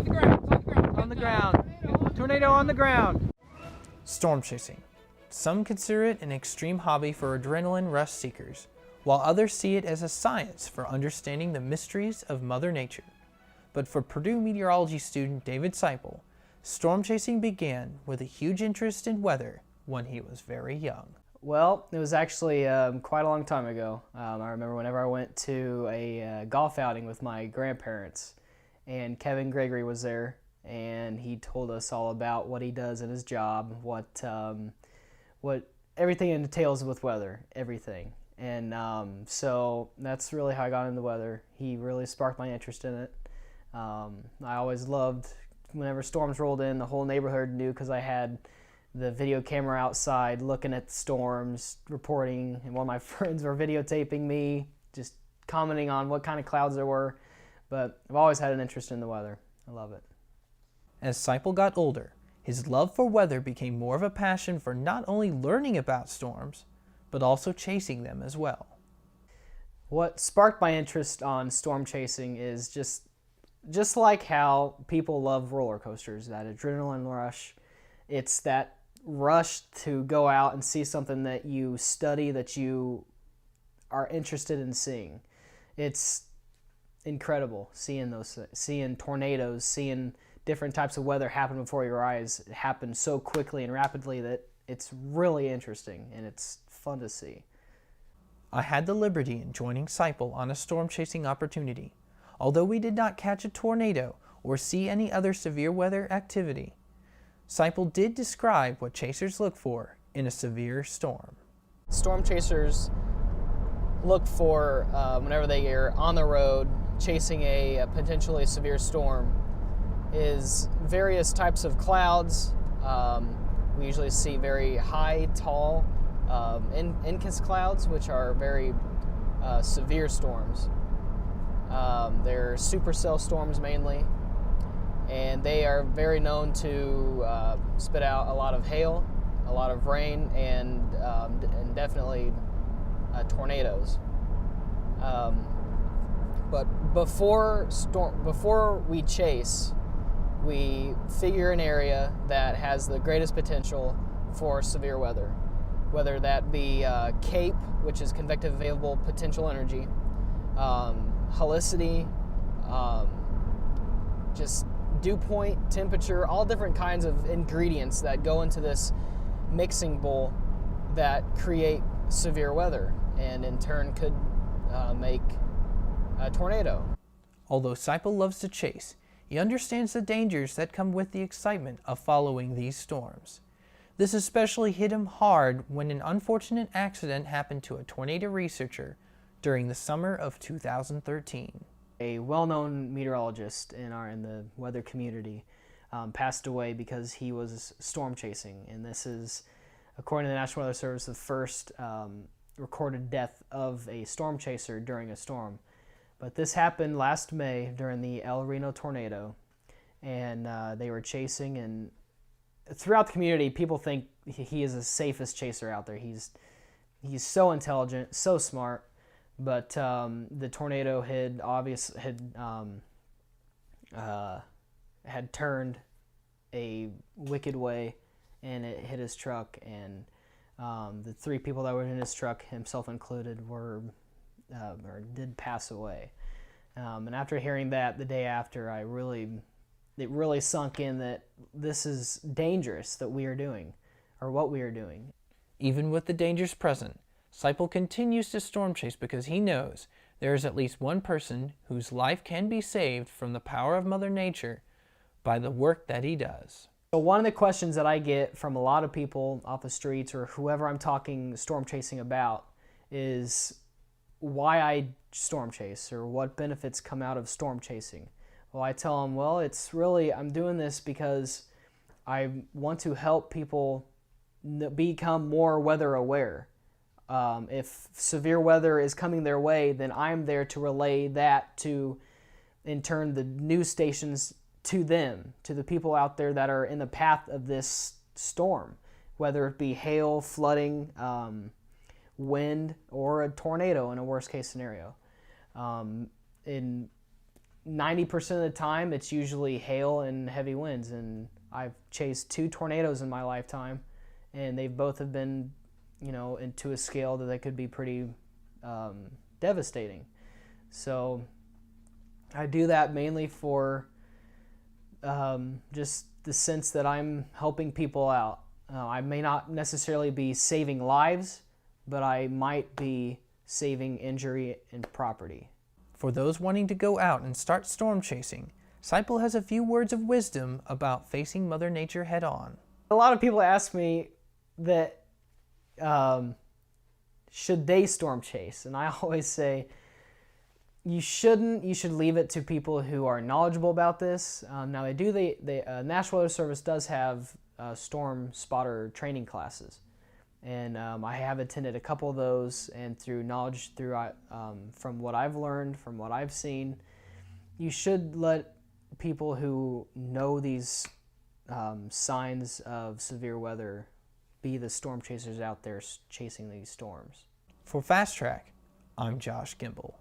on the ground. On the ground. Tornado on the ground. Storm chasing. Some consider it an extreme hobby for adrenaline rush seekers, while others see it as a science for understanding the mysteries of Mother Nature. But for Purdue meteorology student David Seipel, storm chasing began with a huge interest in weather when he was very young. Well, it was actually quite a long time ago. I remember whenever I went to a golf outing with my grandparents, and Kevin Gregory was there, and he told us all about what he does in his job, what everything entails with weather, everything. And so that's really how I got into weather. He really sparked my interest in it. I always loved whenever storms rolled in, the whole neighborhood knew because I had the video camera outside looking at the storms, reporting, and one of my friends were videotaping me, just commenting on what kind of clouds there were. But I've always had an interest in the weather. I love it. As Seipel got older, his love for weather became more of a passion for not only learning about storms, but also chasing them as well. What sparked my interest on storm chasing is just like how people love roller coasters, that adrenaline rush. It's that rush to go out and see something that you study, that you are interested in seeing. It's incredible seeing tornadoes, seeing different types of weather happen before your eyes. It happens so quickly and rapidly that it's really interesting and it's fun to see. I had the liberty in joining Seipel on a storm chasing opportunity. Although we did not catch a tornado or see any other severe weather activity, Seipel did describe what chasers look for in a severe storm. Storm chasers look for, whenever they are on the road chasing a potentially severe storm, is various types of clouds. We usually see very high, tall incus clouds, which are very severe storms. They're supercell storms mainly, and they are very known to spit out a lot of hail, a lot of rain, and definitely tornadoes. But before we chase, we figure an area that has the greatest potential for severe weather, whether that be CAPE, which is convective available potential energy, helicity, just dew point, temperature, all different kinds of ingredients that go into this mixing bowl that create severe weather and in turn could make a tornado. Although Seipel loves to chase, he understands the dangers that come with the excitement of following these storms. This especially hit him hard when an unfortunate accident happened to a tornado researcher during the summer of 2013. A well-known meteorologist in the weather community passed away because he was storm chasing, and this is, according to the National Weather Service, the first recorded death of a storm chaser during a storm. But this happened last May during the El Reno tornado, and they were chasing, and throughout the community, people think he is the safest chaser out there. He's so intelligent, so smart, but the tornado had turned a wicked way, and it hit his truck, and the three people that were in his truck, himself included, did pass away. And after hearing that, the day after, it really sunk in that this is dangerous that we are doing, or what we are doing. Even with the dangers present, Seipel continues to storm chase because he knows there is at least one person whose life can be saved from the power of Mother Nature by the work that he does. So one of the questions that I get from a lot of people off the streets or whoever I'm talking storm chasing about is why I storm chase, or what benefits come out of storm chasing. Well, I tell them, well, I'm doing this because I want to help people become more weather aware. If severe weather is coming their way, then I'm there to relay that to, in turn, the news stations to them, to the people out there that are in the path of this storm, whether it be hail, flooding, wind, or a tornado in a worst case scenario. And 90% of the time, it's usually hail and heavy winds. And I've chased 2 tornadoes in my lifetime, and they both have been, into a scale that they could be pretty devastating. So I do that mainly for just the sense that I'm helping people out. I may not necessarily be saving lives, but I might be saving injury and property. For those wanting to go out and start storm chasing, Seipel has a few words of wisdom about facing Mother Nature head on. A lot of people ask me that should they storm chase? And I always say you shouldn't. You should leave it to people who are knowledgeable about this. Now the National Weather Service does have storm spotter training classes. And I have attended a couple of those, and through knowledge, from what I've learned, from what I've seen, you should let people who know these signs of severe weather be the storm chasers out there chasing these storms. For Fast Track, I'm Josh Gimbel.